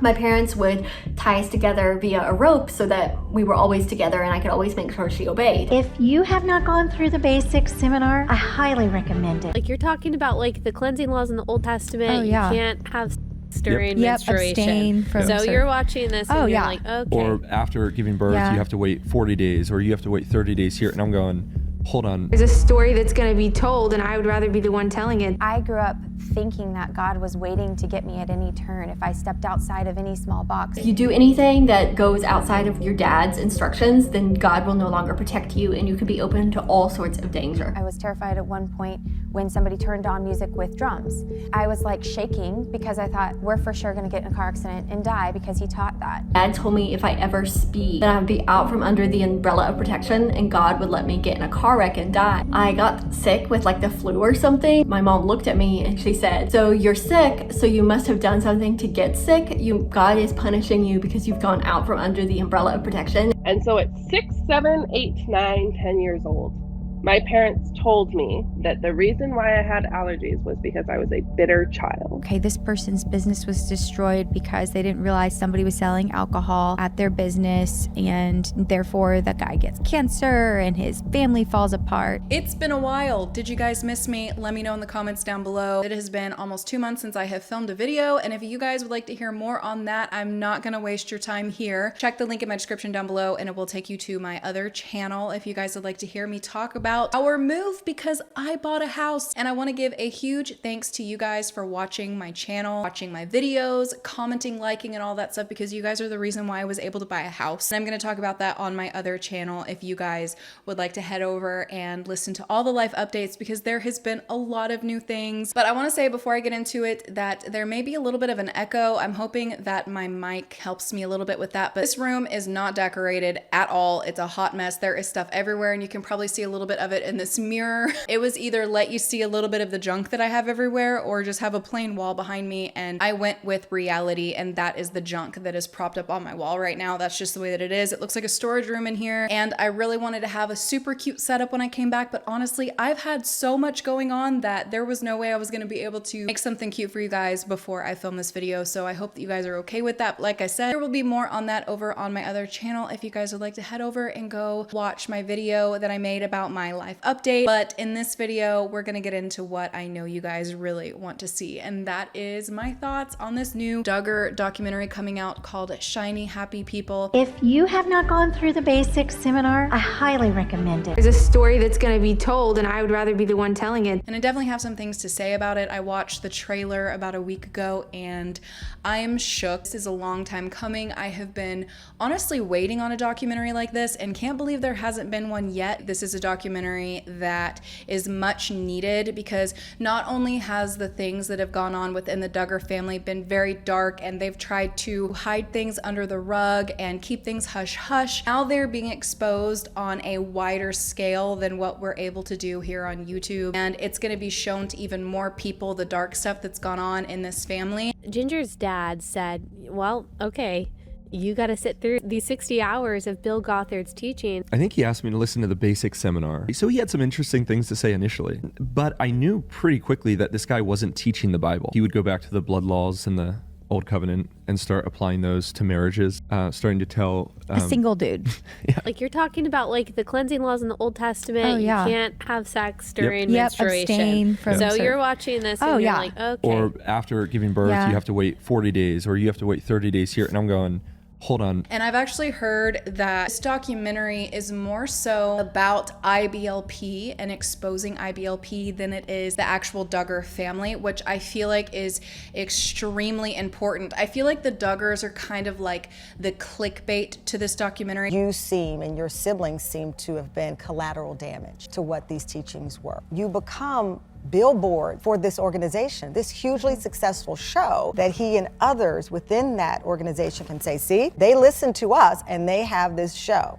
My parents would tie us together via a rope so that we were always together and I could always make sure she obeyed. If you have not gone through the basics seminar, I highly recommend it. Like, you're talking about like the cleansing laws in the Old Testament. Oh, yeah. You can't have sex during menstruation. Abstain from so you're watching this and you're yeah. like, okay. Or after giving birth, you have to wait 40 days or you have to wait 30 days here. And I'm going, hold on. There's a story that's going to be told, and I would rather be the one telling it. I grew up thinking that God was waiting to get me at any turn if I stepped outside of any small box. If you do anything that goes outside of your dad's instructions, then God will no longer protect you and you could be open to all sorts of danger. I was terrified at one point when somebody turned on music with drums. I was like shaking because I thought, we're for sure gonna get in a car accident and die because he taught that. Dad told me if I ever speed, then I would be out from under the umbrella of protection and God would let me get in a car wreck and die. I got sick with like the flu or something. My mom looked at me and she said, so you're sick, so you must have done something to get sick. God is punishing you because you've gone out from under the umbrella of protection. And so at 6, 7, 8, 9, 10 years old, my parents told me that the reason why I had allergies was because I was a bitter child. Okay, this person's business was destroyed because they didn't realize somebody was selling alcohol at their business, and therefore the guy gets cancer and his family falls apart. It's been a while. Did you guys miss me? Let me know in the comments down below. It has been almost 2 months since I have filmed a video, and if you guys would like to hear more on that, I'm not gonna waste your time here. Check the link in my description down below and it will take you to my other channel if you guys would like to hear me talk about our move, because I bought a house. And I want to give a huge thanks to you guys for watching my channel, watching my videos, commenting, liking, and all that stuff, because you guys are the reason why I was able to buy a house. And I'm going to talk about that on my other channel if you guys would like to head over and listen to all the life updates, because there has been a lot of new things. But I want to say before I get into it that there may be a little bit of an echo. I'm hoping that my mic helps me a little bit with that, but this room is not decorated at all. It's a hot mess. There is stuff everywhere, and you can probably see a little bit of it in this mirror. It was either let you see a little bit of the junk that I have everywhere or just have a plain wall behind me, and I went with reality, and that is the junk that is propped up on my wall right now. That's just the way that it is. It looks like a storage room in here, and I really wanted to have a super cute setup when I came back, but honestly, I've had so much going on that there was no way I was going to be able to make something cute for you guys before I film this video, so I hope that you guys are okay with that. But like I said, there will be more on that over on my other channel if you guys would like to head over and go watch my video that I made about my life update. But in this video, we're gonna get into what I know you guys really want to see, and that is my thoughts on this new Duggar documentary coming out called Shiny Happy People. If you have not gone through the basics seminar, I highly recommend it. There's a story that's going to be told, and I would rather be the one telling it. And I definitely have some things to say about it. I watched the trailer about a week ago, and I am shook. This is a long time coming. I have been honestly waiting on a documentary like this and can't believe there hasn't been one yet. This is a documentary that is much needed, because not only has the things that have gone on within the Duggar family been very dark, and they've tried to hide things under the rug and keep things hush hush, now they're being exposed on a wider scale than what we're able to do here on YouTube, and it's going to be shown to even more people, the dark stuff that's gone on in this family. Ginger's dad said, well, okay, you got to sit through these 60 hours of Bill Gothard's teaching. I think he asked me to listen to the basic seminar. So he had some interesting things to say initially, but I knew pretty quickly that this guy wasn't teaching the Bible. He would go back to the blood laws and the Old Covenant and start applying those to marriages, starting to tell A single dude. yeah. Like, you're talking about like the cleansing laws in the Old Testament. Oh, yeah. You can't have sex during Yep, menstruation. abstain from so certain- you're watching this and Oh, you're yeah. like, okay. Or after giving birth, Yeah. you have to wait 40 days or you have to wait 30 days here. And I'm going, hold on. And I've actually heard that this documentary is more so about IBLP and exposing IBLP than it is the actual Duggar family, which I feel like is extremely important. I feel like the Duggars are kind of like the clickbait to this documentary. You seem, and your siblings seem to have been collateral damage to what these teachings were. You become billboard for this organization, this hugely successful show that he and others within that organization can say, see, they listen to us and they have this show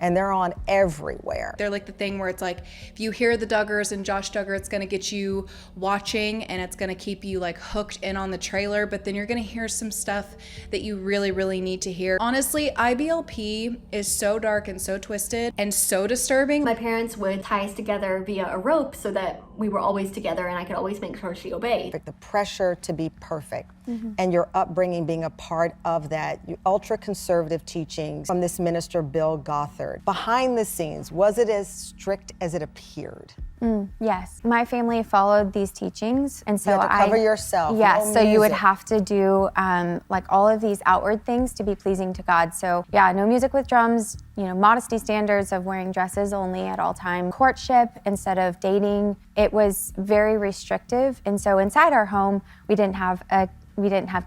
and they're on everywhere. They're like the thing where it's like, if you hear the Duggars and Josh Duggar, it's gonna get you watching and it's gonna keep you like hooked in on the trailer, but then you're gonna hear some stuff that you really, really need to hear. Honestly, IBLP is so dark and so twisted and so disturbing. My parents would tie us together via a rope so that we were always together and I could always make sure she obeyed. The pressure to be perfect and your upbringing being a part of that, ultra-conservative teachings from this minister, Bill Gothard. Behind the scenes, was it as strict as it appeared? Yes, my family followed these teachings, and so You had to cover yourself. Yes, no so you would music. have to do like all of these outward things to be pleasing to God. So yeah, no music with drums. You know, modesty standards of wearing dresses only at all time. Courtship instead of dating. It was very restrictive, and so inside our home, we didn't have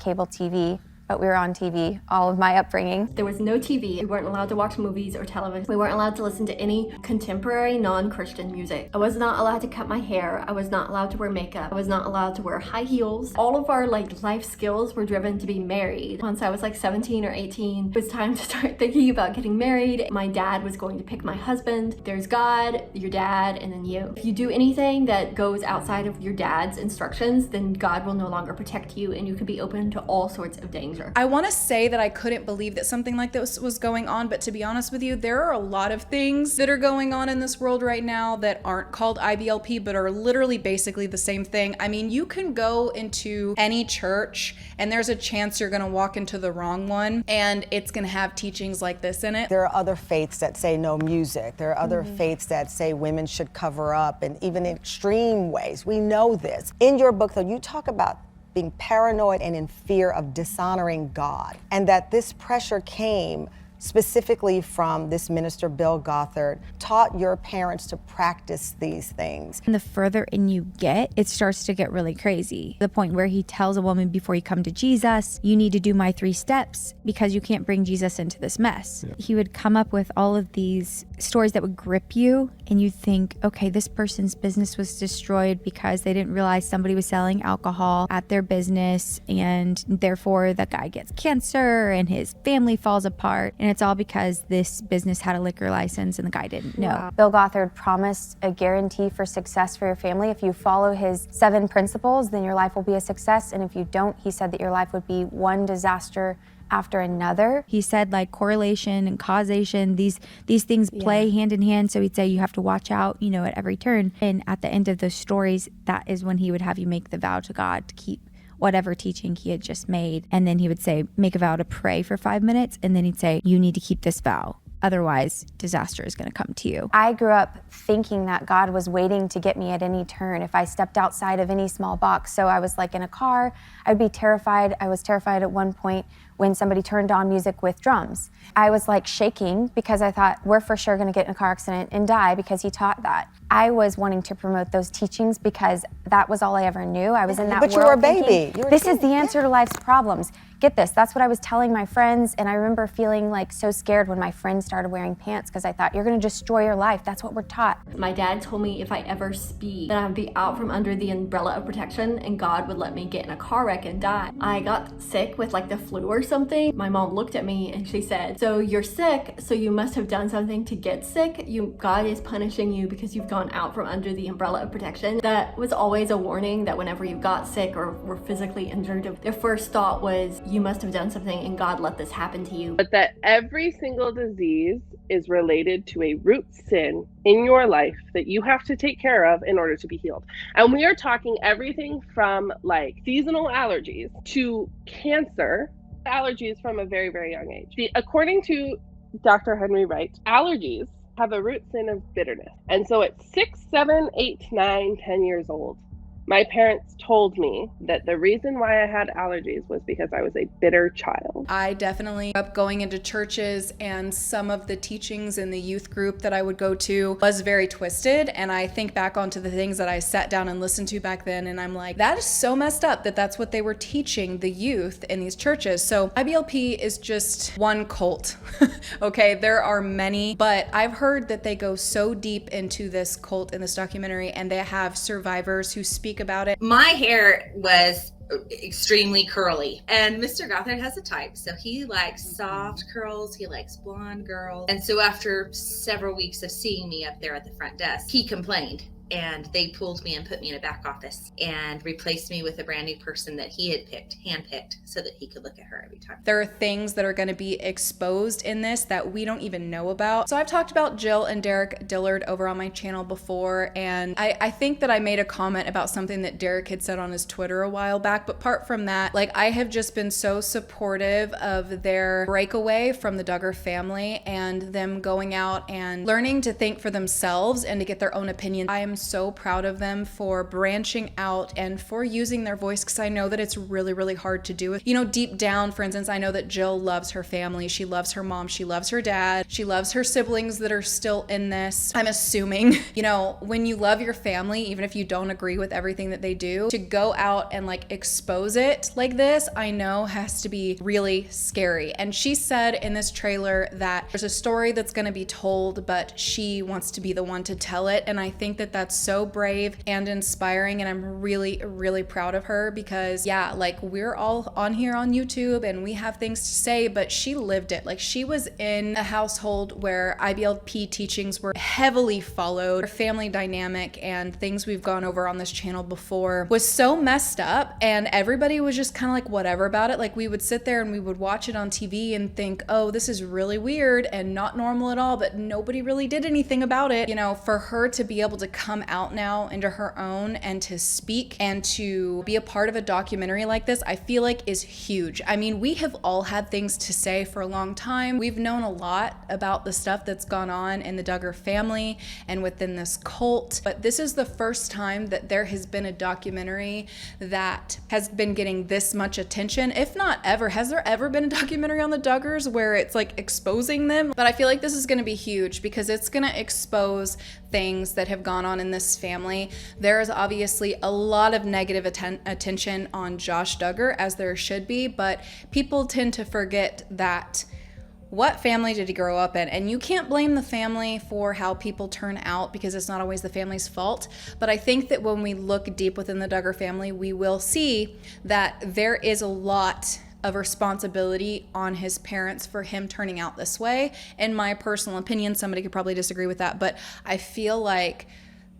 cable TV. But we were on TV all of my upbringing. There was no TV. We weren't allowed to watch movies or television. We weren't allowed to listen to any contemporary non-Christian music. I was not allowed to cut my hair. I was not allowed to wear makeup. I was not allowed to wear high heels. All of our life skills were driven to be married. Once I was 17 or 18, it was time to start thinking about getting married. My dad was going to pick my husband. There's God, your dad, and then you. If you do anything that goes outside of your dad's instructions, then God will no longer protect you and you could be open to all sorts of danger. I want to say that I couldn't believe that something like this was going on, but to be honest with you, there are a lot of things that are going on in this world right now that aren't called IBLP, but are literally basically the same thing. I mean, you can go into any church and there's a chance you're going to walk into the wrong one and it's going to have teachings like this in it. There are other faiths that say no music. There are other faiths that say women should cover up, and even in extreme ways. We know this. In your book, though, you talk about being paranoid and in fear of dishonoring God, and that this pressure came specifically from this minister, Bill Gothard, taught your parents to practice these things. And the further in you get, it starts to get really crazy. The point where he tells a woman before you come to Jesus, you need to do my 3 steps because you can't bring Jesus into this mess. Yeah. He would come up with all of these stories that would grip you, and you think, okay, this person's business was destroyed because they didn't realize somebody was selling alcohol at their business, and therefore the guy gets cancer and his family falls apart. And it's all because this business had a liquor license and the guy didn't know. Wow. Bill Gothard promised a guarantee for success for your family. If you follow his 7 principles, then your life will be a success. And if you don't, he said that your life would be one disaster after another. He said like correlation and causation, these things play hand in hand. So he'd say you have to watch out, at every turn. And at the end of those stories, that is when he would have you make the vow to God to keep whatever teaching he had just made. And then he would say, make a vow to pray for 5 minutes. And then he'd say, you need to keep this vow. Otherwise, disaster is going to come to you. I grew up thinking that God was waiting to get me at any turn if I stepped outside of any small box. So I was like in a car, I'd be terrified. I was terrified at one point when somebody turned on music with drums. I was like shaking because I thought, we're for sure going to get in a car accident and die because he taught that. I was wanting to promote those teachings because that was all I ever knew. I was in that world. But you were a baby. This is the answer to life's problems. Get this, that's what I was telling my friends, and I remember feeling like so scared when my friends started wearing pants because I thought, you're going to destroy your life. That's what we're taught. My dad told me if I ever speed, that I would be out from under the umbrella of protection and God would let me get in a car wreck and die. I got sick with the flu or something. My mom looked at me and she said, so you're sick, so you must have done something to get sick. God is punishing you because you've gone out from under the umbrella of protection. That was always a warning that whenever you got sick or were physically injured, their first thought was, you must have done something and God let this happen to you. But that every single disease is related to a root sin in your life that you have to take care of in order to be healed. And we are talking everything from seasonal allergies to cancer, allergies from a very, very young age. According to Dr. Henry Wright, allergies have a root sin of bitterness. And so at 6, 7, 8, 9, 10 years old, my parents told me that the reason why I had allergies was because I was a bitter child. I definitely grew up going into churches, and some of the teachings in the youth group that I would go to was very twisted. And I think back onto the things that I sat down and listened to back then, and I'm like, that is so messed up that that's what they were teaching the youth in these churches. So IBLP is just one cult. Okay, there are many, but I've heard that they go so deep into this cult in this documentary, and they have survivors who speak about it. My hair was extremely curly, and Mr. Gothard has a type, so he likes soft curls, he likes blonde girls. And so after several weeks of seeing me up there at the front desk, he complained and they pulled me and put me in a back office and replaced me with a brand new person that he had handpicked so that he could look at her every time. There are things that are going to be exposed in this that we don't even know about. So I've talked about Jill and Derek Dillard over on my channel before, and I think that I made a comment about something that Derek had said on his Twitter a while back, but apart from that, like, I have just been so supportive of their breakaway from the Duggar family and them going out and learning to think for themselves and to get their own opinion. I am so proud of them for branching out and for using their voice, because I know that it's really, really hard to do. You know, deep down, for instance, I know that Jill loves her family. She loves her mom. She loves her dad. She loves her siblings that are still in this. I'm assuming, you know, when you love your family, even if you don't agree with everything that they do, to go out and like expose it like this, I know has to be really scary. And she said in this trailer that there's a story that's going to be told, but she wants to be the one to tell it. And I think that that's so brave and inspiring. And I'm really, really proud of her, because yeah, like, we're all on here on YouTube and we have things to say, but she lived it. Like, she was in a household where IBLP teachings were heavily followed. Her family dynamic and things we've gone over on this channel before was so messed up, and everybody was just kind of like whatever about it. Like, we would sit there and we would watch it on TV and think, oh, this is really weird and not normal at all, but nobody really did anything about it. You know, for her to be able to come out now into her own and to speak and to be a part of a documentary like this, I feel like is huge. I mean, we have all had things to say for a long time. We've known a lot about the stuff that's gone on in the Duggar family and within this cult, but this is the first time that there has been a documentary that has been getting this much attention, if not ever. Has there ever been a documentary on the Duggars where it's like exposing them? But I feel like this is going to be huge, because it's going to expose things that have gone on in this family. There is obviously a lot of negative attention on Josh Duggar, as there should be, but people tend to forget that what family did he grow up in? And you can't blame the family for how people turn out, because it's not always the family's fault. But I think that when we look deep within the Duggar family, we will see that there is a lot of responsibility on his parents for him turning out this way. In my personal opinion, somebody could probably disagree with that, but I feel like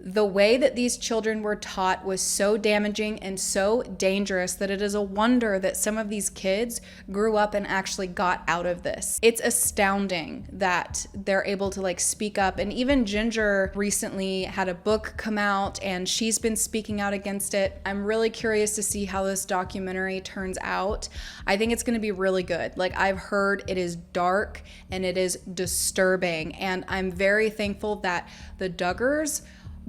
the way that these children were taught was so damaging and so dangerous that it is a wonder that some of these kids grew up and actually got out of this. It's astounding that they're able to like speak up. And even Ginger recently had a book come out and she's been speaking out against it. I'm really curious to see how this documentary turns out. I think it's going to be really good. Like, I've heard it is dark and it is disturbing. And I'm very thankful that the Duggars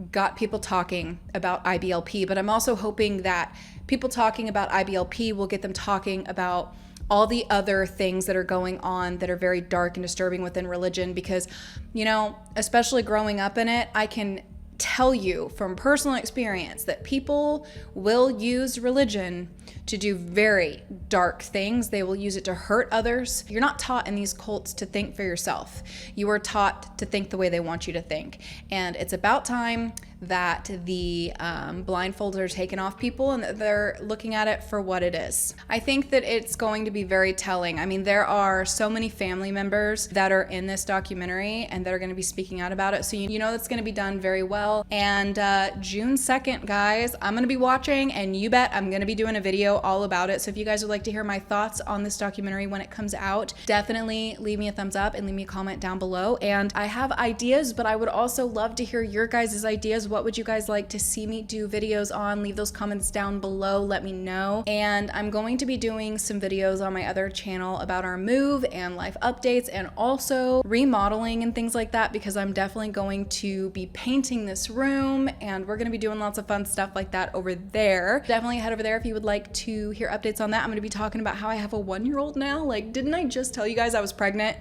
got people talking about IBLP, but I'm also hoping that people talking about IBLP will get them talking about all the other things that are going on that are very dark and disturbing within religion, because, you know, especially growing up in it, I can tell you from personal experience that people will use religion to do very dark things. They will use it to hurt others. You're not taught in these cults to think for yourself. You are taught to think the way they want you to think. And it's about time that the blindfolds are taken off people and that they're looking at it for what it is. I think that it's going to be very telling. I mean, there are so many family members that are in this documentary and that are going to be speaking out about it. So you know that's going to be done very well. And June 2nd, guys, I'm going to be watching, and you bet I'm going to be doing a video all about it. So if you guys would like to hear my thoughts on this documentary when it comes out, definitely leave me a thumbs up and leave me a comment down below. And I have ideas, but I would also love to hear your guys' ideas. What would you guys like to see me do videos on? Leave those comments down below, let me know. And I'm going to be doing some videos on my other channel about our move and life updates and also remodeling and things like that, because I'm definitely going to be painting this room and we're going to be doing lots of fun stuff like that over there. Definitely head over there if you would like to hear updates on that. I'm going to be talking about how I have a 1-year-old now. Like, didn't I just tell you guys I was pregnant?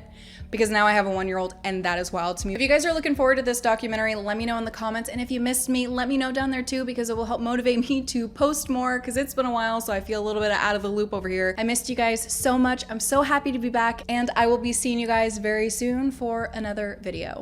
Because now I have a 1-year-old, and that is wild to me. If you guys are looking forward to this documentary, let me know in the comments. And if you missed me, let me know down there too, because it will help motivate me to post more, because it's been a while, so I feel a little bit out of the loop over here. I missed you guys so much. I'm so happy to be back, and I will be seeing you guys very soon for another video.